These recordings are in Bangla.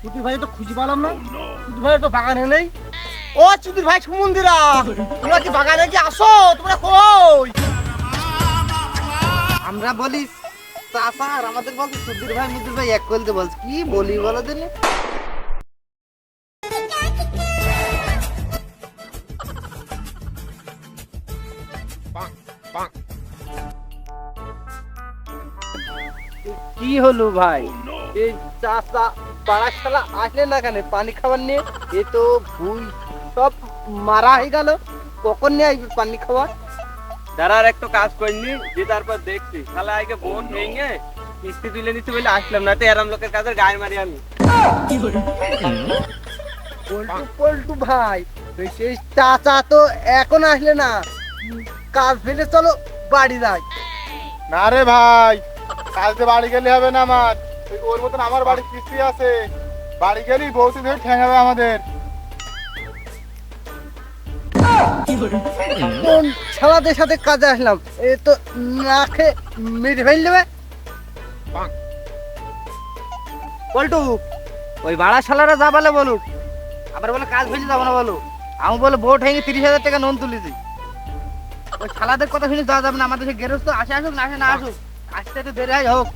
চুদির ভাই তো খুঁজে পেলাম না। চুদির ভাই তো বাগানে নেই। ও চুদির ভাই সুমন্দিরা, তোমরা কি বাগানে কি আসো? তোমরা কই? আমরা বলি চাচা আর আমাদের বলছে সুধীর ভাই মুদির ভাই এক করতে বলছে কি বলি বলো দিনে। কি হলো ভাই? এই চাচা পাড়াশালা আসলে না কেন পানি খাবার নিয়ে? এ তো ভুল সব মারা হয়ে গেল। কখন নিয়ে আসবে পানি খাবার? দাঁড়ার একটু কাজ করিনি যে তারপর দেখছি তাহলে আগে বোন ভেঙে কিস্তি তুলে নিতে বলে আসলাম, না তো এরম লোকের কাছে গায়ে মারি আমি। পল্টু পল্টু ভাই, সেই চাচা তো এখন আসলে না, কাজ ফেলে চলো বাড়ি যাই। না রে ভাই, কালকে বাড়ি গেলে হবে না। আমার ওর মতন আমার বাড়ি কিস্তি আছে, বাড়ি গেলেই বউতে ধরে ঠেঙাবে আমাদের। কোন ছালাদের সাথে কাজে আসলাম? এ তো না খেয়ে মেরে ফেল দেবে। পল্টু ওই ভাড়া শালারা যা বলে বলুক, আবার বলে কাজ ফেলে যাবো না বলো। আমি বলে বোট ভেঙে 30,000 টাকা নুন তুলেছি। ওই শালাদের কথা শুনে যাওয়া যাবে না। আমাদের সেই গেরস্ত আসে আসুক না আসে না আসুক, আসতে একটু দেরি হয় হোক,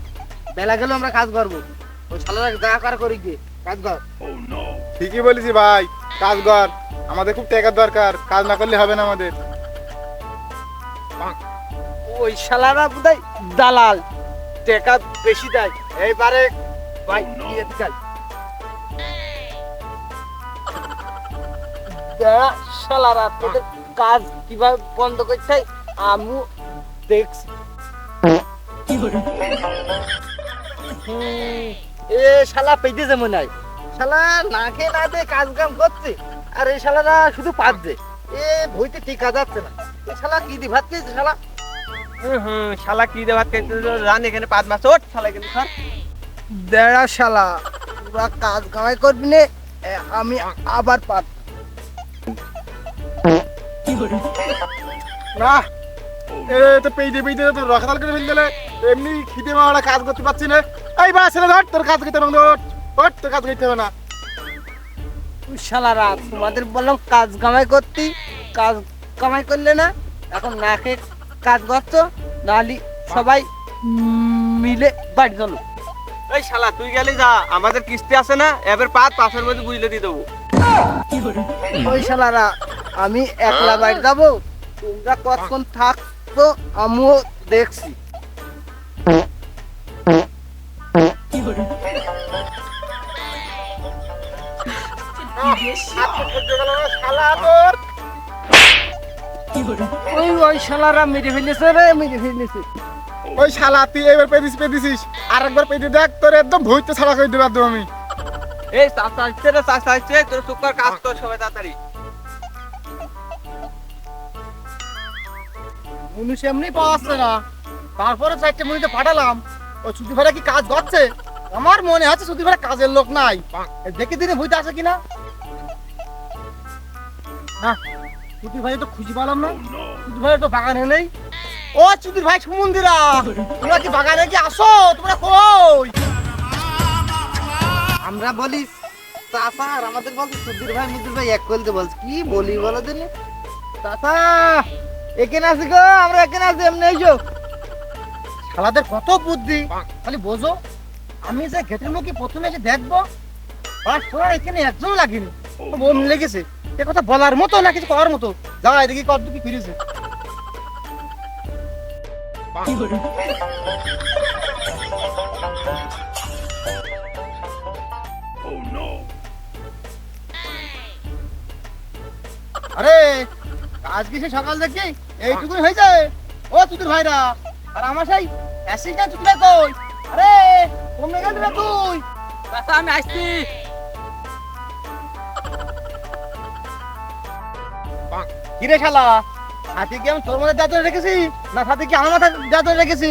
বেলা গেলেও আমরা কাজ করবো। ওই শালারা যা করা করি গিয়ে কাজ কর। ঠিকই বলেছি ভাই, কাজ কর, আমাদের খুব টাকার দরকার, কাজ না করলে হবে না আমাদের। ওই শালারা বোধহয় দালাল, টাকা বেশি দেয়। এইবারে ভাই দিয়ে দিই। শালারা তোদের কাজ কিভাবে বন্ধ করছে আমি দেখছি। এ শালা পেটে যেমন নাই, শালা না খেয়ে না দিয়ে কাজ কাম করছে, আর এই শালারা শুধু পাচ্ছে। এ ভইতে টিকা যাচ্ছে না। এই শালা কি দি ভাত খেয়েছে শালা? শালা কি দেওয়ার রান এখানে 5 মাস ওঠ শালা কিন্তু স্যার দেড়া শালা, তোরা কাজ কামাই করবি নে, আমি আবার পাত। না এ তো পেইতে পেইতে তো রখাতাল করে ফেল দিলে, এমনি খিদে মারা কাজ করতে পারছি না। এই বা ছেলে ধর, তোর কাজ করতে হবে না, ওঠ তোর কাজ করতে হবে না। শালারা তোমাদের বললাম কাজ কামাই করতি, কাজ কামাই করলে না, এখন না খেয়ে কাজ করছো, নাহলে সবাই মিলে বাড়ি চলো। এই শালা তুই গেলি যা, আমাদের কিস্তি আছে না এবার 5 মধ্যে বুঝলে দিয়ে দেবো। ওই শালারা আমি একলা বাড়ি যাবো, তোমরা কতক্ষণ থাকতো আমিও দেখছি। ওই শালারা মেরে ফেলেছে রে, মেরে ফেলেছে। ওই শালা তুই এবার পেদিছিস, আর একবার পেদি দেখ, তোর একদম ভুইতে ছাড়া করে দেবো একদম আমি। এই চাচা আসছে রে, চাচা আসছে, তোর চুপ কর, কাজ কর সবাই তাড়াতাড়ি। মুনিশ এমনি পাওয়াচ্ছে না, তারপরে 4টে মিনিটে পাঠালাম। ও ছুটি ভাড়া কি কাজ করছে? আমার মনে আছে ছুটি ভাড়া কাজের লোক নাই, দেখে দিনে ভুইতে আসে কিনা। না ছুটি ভাই তো খুঁজে পেলাম না। ছুটি ভাই তো বাগানে নেই। ও ছুটির ভাই সুমন্দিরা, তোমরা কি বাগানে কি আসো? তোমরা কই? আমরা বলি চাচা আর আমাদের বলছে সুধীর ভাই মুদির ভাই এক করতে বলছে কি বলি বলো দিনে। চাচা এখানে আছি গো, আমরা এখানে আছি, এমনি এসো। শালাদের কত বুদ্ধি, খালি বোঝো। আমি যে গেটের মুখে প্রথমে এসে দেখবো, আর তোরা এখানে একজন লাগেনি, মন লেগেছে। এ কথা বলার মতো না কিছু করার মতো। যাও এদিকে কত কি ফিরেছে। আরে আজকে সে সকাল থেকে এইটুকুই হয়েছে। ও তুই ভাইরা, আর আমার সেই অ্যাসিস্ট্যান্ট তুই কই? আরে কোনে গেলি রে তুই? চাচা আমি আসছি। কি রে শালা, হাতে কি আমি তোর মধ্যে দাঁত ধরে রেখেছি, না সাথে কি আমার মাথা দাঁত ধরে রেখেছি?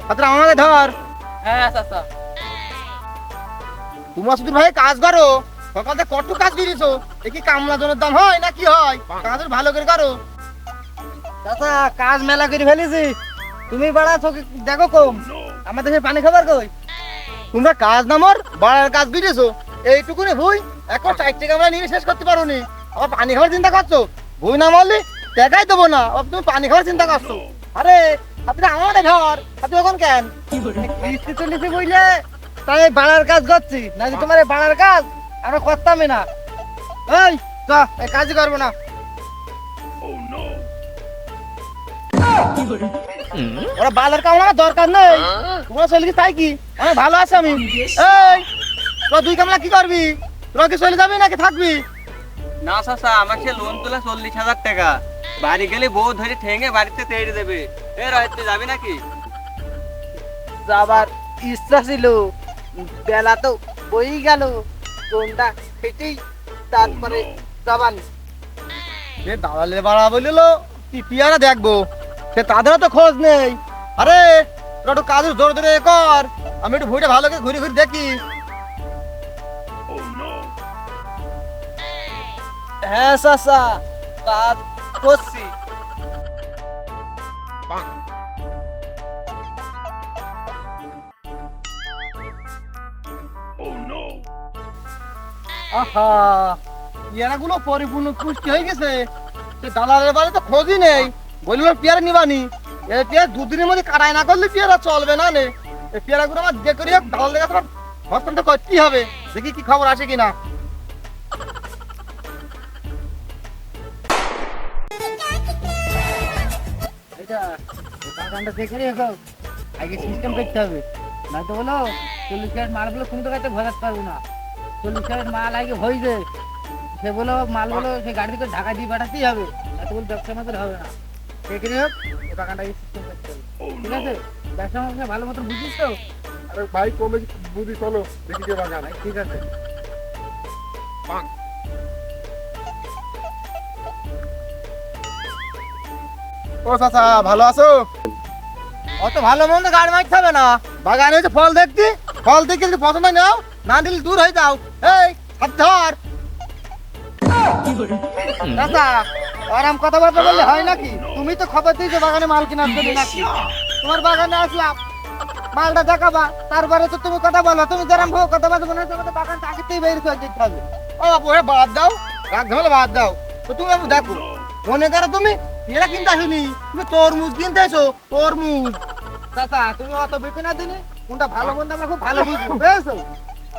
হাতে আমার মাথায় ধর। হ্যাঁ চাচা। তোমার শুধু ভাই কাজ করো, সকাল থেকে কত কাজ দিয়েছো। এ কি কামলা জনের দাম হয় না কি হয়? কাজ ভালো করে করো। চাচা কাজ মেলা করে ফেলেছি, তুমি বাড়া চোখে দেখো কম আমাদের সে পানি খাবার কই? তোমরা কাজ নামর বাড়ার কাজ বুঝেছো, এইটুকুনি ভুই এখন 4 টাকা আমরা নিয়ে শেষ করতে পারো নি, আবার পানি খাওয়ার চিন্তা করছো? ভুই না মারলে টাকাই দেবো না, আবার তুমি পানি খাওয়ার চিন্তা করছো। আরে আপনি আমাদের ঘর, আপনি এখন কেন? কিস্তি চলেছে বুঝলে, তাই এই বাড়ার কাজ করছি, না যে তোমার এই বাড়ার কাজ আমরা করতামই না। এই চ, এই কাজই করবো না। ওরা বালের কাম আমার দরকার নেই, তোমরা চলে গেছে তাই কি? আমি ভালো আছি আমি। এই তোরা 2 কামলা কি করবি? তোরা কি চলে যাবি নাকি থাকবি? না চাচা, আমাকে লোন তোলা 40,000 টাকা, বাড়ি গেলে বউ ধরে ঠেঙে বাড়িতে তেড়ে দেবে। এ রহিত তুই যাবি নাকি? যাবার ইচ্ছা ছিল, বেলা তো বই গেল, কোনটা খেটেই তারপরে যাবান। সে দালালে বাড়া বলিল কি পিয়ারা দেখবো, সে তাদেরও তো খোঁজ নেই। আরে তোরা একটু কাজ জোর ধরে কর, আমি একটু ভুঁইটা ভালো করে ঘুরে ঘুরে দেখি। হ্যাঁ চাচা, কাজ করছি। আহা পিয়ারা গুলো পরিপূর্ণ পুষ্টি হয়ে গেছে, সে দালালের বাড়ি তো খোঁজই নেই, বললো পেয়ারা নিবানি। এই পেয়ারা 2 দিনের মধ্যে কাটাই না করলে পেয়ারা চলবে না নে। এই পেয়ারা গুলো আমার যে করি হোক দালালের কাছে হস্তান্তর করতেই হবে, দেখি কি খবর আসে কিনা। এটা বাগানটা দেখে রেখো, আগে সিস্টেম করতে হবে, নয়তো বলো 40 ক্যারেট মাল বলো তুমি তো কাছে ভরাতে পারবো না। 40 ক্যারেট মাল আগে হয়েছে, সে বলো মাল বলো সে গাড়ি থেকে ঢাকা দিয়ে পাঠাতেই হবে, নয়তো বলো ব্যবসা আমাদের হবে না। দেখে হোক এই বাগানটাকে সিস্টেম করতে হবে, ঠিক আছে? ব্যবসা আমাকে ভালো মতো বুঝিস তো? আরে ভাই কমে বুঝি, চলো দেখি কে বাগান। ঠিক আছে। ও চাচা ভালো আছো? অত ভালো মন্দ গাড়ি মারতে হবে না, বাগানে হচ্ছে ফল দেখতি, ফল দেখে যদি পছন্দ হয় নাও, না দিলে দূর হয়ে যাও। এই হাত ধর। চাচা আরাম কথাবার্তা বললে হয় নাকি? তুমি তো খবর দিয়েছো বাগানে মাল কেনার জন্য নাকি? তোমার বাগানে আসলাম, মালটা দেখাবা, তারপরে তো তুমি কথা বলো। তুমি যেরকম ভাবে কথা বলছো মনে হচ্ছে আমাদের বাগানটা আগেতেই বের করে দিতে হবে। ও বাপু এ বাদ দাও, রাগ ঝামেলা বাদ দাও। তো তুমি বাবু দেখো, মনে করো তুমি পেয়ারা কিনতে আসোনি, তুমি তরমুজ কিনতে এসো, তরমুজ। চাচা তুমি অত বেপে না দিনে, কোনটা ভালো মন্দ আমরা খুব ভালো বুঝবো, বুঝেছো?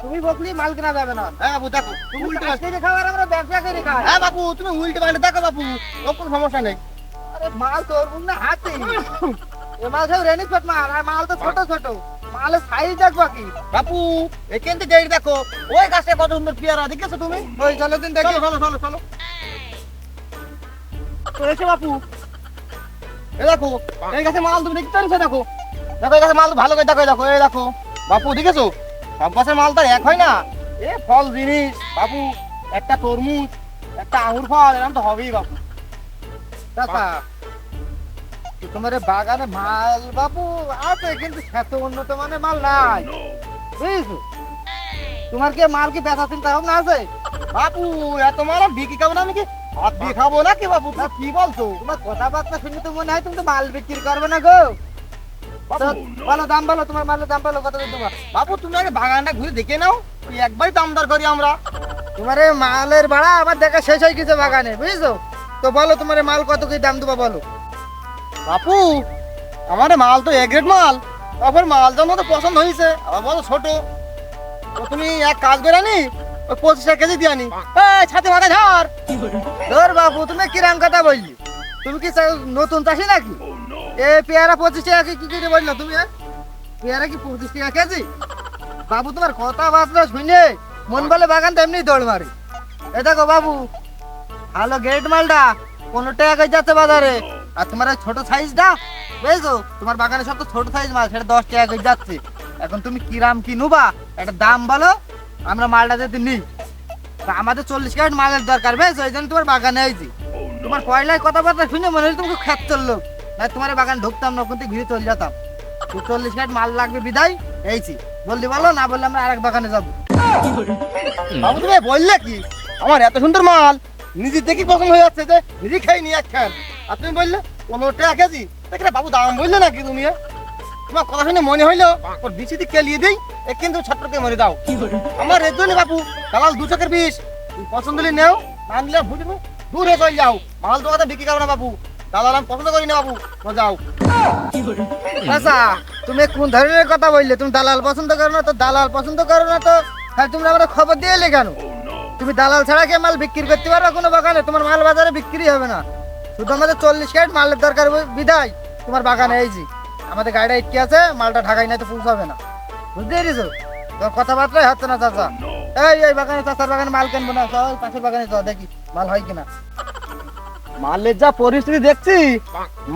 তুমি বকলি মাল কেনা যাবে না। হ্যাঁ বাবু দেখো, তুমি তুমি উল্টে কাজ করে খাও আর আমরা ব্যবসা করে খাই। হ্যাঁ বাবু তুমি উল্টে পাল্টে দেখো বাবু, ও কোনো সমস্যা নেই। আরে মাল তোর না হাতে, এ মাল সব রেনিকট মাল, আর মাল তো ছোট ছোট, মালের সাইজ দেখবা কি? বাপু এখান থেকে দেখি দেখো, ওই গাছটা কত সুন্দর পেয়ারা দেখেছো তুমি? ওই চলো দিন দেখি। চলো চলো চলো চলো। তো এসো বাপু, এ দেখো এই গাছে মাল তুমি দেখতে পারছো? দেখো দেখো এই গাছে মাল ভালো করে দেখো, এই দেখো এই দেখো বাপু দেখেছো? সব গাছের মাল তো আর এক হয় না, এ ফল জিনিস বাপু, একটা তরমুজ একটা আঙুর ফল এরকম তো হবেই বাপু। চাচা তোমার এই বাগানে মাল বাবু আছে, কিন্তু এত উন্নত মানের মাল নাই, বুঝেছো? তোমার কি মাল কি বেচা চিন্তা ভাবনা আছে? বাপু এত মাল আমি বিক্রি খাবো না, আমি কি হাত দিয়ে খাবো নাকি বাপু? তুমি কি বলছো? তোমার কথাবার্তা শুনে তো মনে হয় তুমি তো মাল বিক্রি করবে না গো। তো বলো দাম বলো, তোমার মালের দাম বলো, কত দিন তোমার? বাপু তুমি আগে বাগানটা ঘুরে দেখে নাও, ওই একবারই দামদার করি আমরা। তোমার এই মালের ভাড়া আমার দেখা শেষ হয়ে গেছে বাগানে, বুঝেছো? তো বলো তোমার এই মাল কত কি দাম দেবো বলো। বাপু আমার এই মাল তো এ গ্রেড মাল, তারপর মাল যেমন তো পছন্দ হয়েছে, আবার বলো ছোট, তো তুমি এক কাজ করে আনি, ওই 25 কেজি দিয়ে আনি। এই ছাতি মাথায় ধর। ধর বাবু তুমি কিরাম কথা বললি? তুমি কি নতুন চাষি নাকি? এ পেয়ারা 25 টাকা কি করে বললো তুমি? পেয়ারা কি 25 টাকা কেজি? বাবু তোমার কথাবার্তা শুনে মন বলে বাগান তো এমনি দৌড় মারি। এ দেখো বাবু, ভালো গ্রেড মালটা 15 টাকা করে যাচ্ছে বাজারে, আর তোমার এই ছোট সাইজটা, বুঝেছো? তোমার বাগানে সব তো ছোট সাইজ মাল, সেটা 10 টাকা করে যাচ্ছে। এখন তুমি কিরাম কি নুবা একটা দাম বলো, আমরা মালটা যদি নিই। তা আমাদের 40 ক্যারেট মালের দরকার, বুঝেছো? এই জন্য তোমার বাগানে আইছি। তোমার পয়লায় কথাবার্তা শুনে মনে হচ্ছে তোমাকে খেত চললো, না তোমার এই বাগান ঢুকতাম না, ওখান থেকে ঘুরে চলে যেতাম। তো 40 ক্যারেট মাল লাগবে বিদায় এইছি, বললি বলো, না বললে আমরা আরেক বাগানে যাবো। বাবু তুমি বললে কি আমার এত সুন্দর মাল নিজে দেখি পছন্দ হয়ে যাচ্ছে, যে নিজে খাই নি একখান, আর তুমি বললে 15 টাকা কেজি। দেখলে বাবু দাম বললে নাকি তুমি তোমার কথা শুনে মনে হইলো ওর বিচিতে কেলিয়ে দিই এ কিন্তু ছাত্রকে মরে দাও আমার এর জন্য বাবু দালাল 2 চকের বিষ তুমি পছন্দ হলে নেও না নিলে বুঝবে দূরে চলে যাও মাল দোকানে বিক্রি করো না বাবু দালাল আমি পছন্দ করি না বাবু যাও। আচ্ছা তুমি কোন ধরনের কথা বললে? তুমি দালাল পছন্দ করো না তো দালাল পছন্দ করো না তো তাহলে তোমরা আমরা খবর দিয়ে এলে কেন? তুমি দালাল ছাড়া কি মাল বিক্রি করতে পারো কোনো বাগানে? তোমার মাল বাজারে বিক্রি হবে না, শুধু আমাদের 40 ক্যারেট মালের দরকার বিদায় তোমার বাগানে এই যে আমাদের গাড়িটা ইটকে আছে, মালটা ঢাকাই নাই তো পৌঁছাবে না, বুঝতে পেরেছো? তোর কথাবার্তাই হচ্ছে না চাচা। এই বাগানে চাচার বাগানে মাল কিনবো না, চল পাশের বাগানে চল দেখি মাল হয় কিনা। মালের যা পরিস্থিতি দেখছি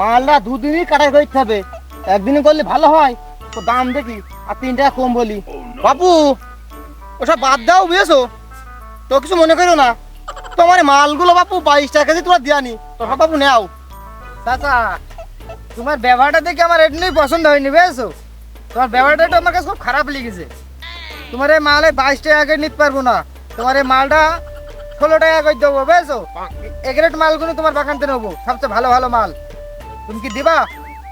মালটা 2 দিনই কাটাই করতে হবে, একদিনে করলে ভালো হয় তো দাম দেখি আর 3 টাকা কম বলি। বাবু ওসব বাদ দাও বুঝেছো, তো কিছু মনে করো না, তোমার মালগুলো বাবু 22 টাকা কেজি তোমরা দিয়ানি তোমরা বাবু নেও। চাচা তোমার ব্যবহারটা দেখে আমার এমনি পছন্দ হয়নি বুঝেছো, তোমার ব্যবহারটা একটু আমার কাছে খুব খারাপ লেগেছে। তোমার এই মালে 22 টাকা করে নিতে পারবো না, তোমার এই মালটা 16 টাকা করে দেবো বুঝেছো। এগ্রেড মালগুলো তোমার বাগানতে নেবো, সবচেয়ে ভালো ভালো মাল। তুমি কি দিবা?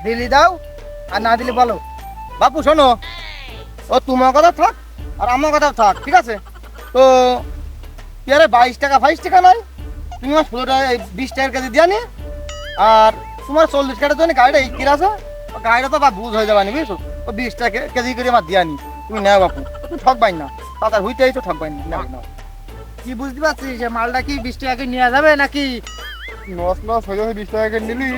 দিলি দাও, আর না দিলে বলো। বাপু শোনো, ও তোমার কথা থাক আর আমার কথা থাক, ঠিক আছে? তো পেয়ারে 22 টাকা 22 টাকা নয়, তুমি আমার 16 টাকা 20 টাকার কেজি দিয়া নি, আর তোমার 40 টাকার জন্য গাড়িটা ইকির আছে, ও গাড়িটা তো বা বুঝ হয়ে যাবে না বুঝছো, ও 20 টাকা কেজি করে আমার দিয়া নি, তুমি নেও বাপু, তুমি ঠকবাই না, তাড়াতাড়ি হইতে তো ঠকবাই না, নাও নাও। কি বুঝতে পারছিস যে মালটা কি 20 টাকা করে নেওয়া যাবে নাকি? লস লস হয়ে যাবে 20 টাকা করে নিলি।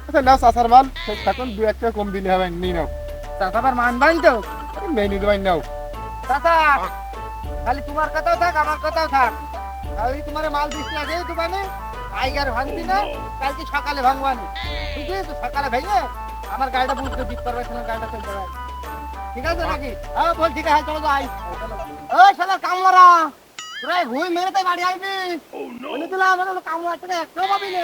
আচ্ছা নাও চাচার মাল, এখন 2-1 টাকা কম দিলে হবে, নিয়ে নাও। চাচা আবার মানবাই তো? মেনু দেবাই নাও। চাচা খালি তোমার কথাও থাক আমার কথাও থাক, আমি তোমার মাল 20 টাকা দিয়ে দোকানে আইগার ভাঙবি না, কালকে সকালে ভাঙবানি, ঠিক আছে? সকালে ভেঙে আমার গাড়িটা বুঝতে ঠিক করবে, তোমার গাড়িটা চলতে পারে, ঠিক আছে নাকি? হ্যাঁ বল ঠিক আছে, চলো যাই। ওই শালা কামরা তোরা ঘুই মেরে তাই বাড়ি আইবি, বলে দিলাম আমাদের কামরা একটা একটাও পাবি না।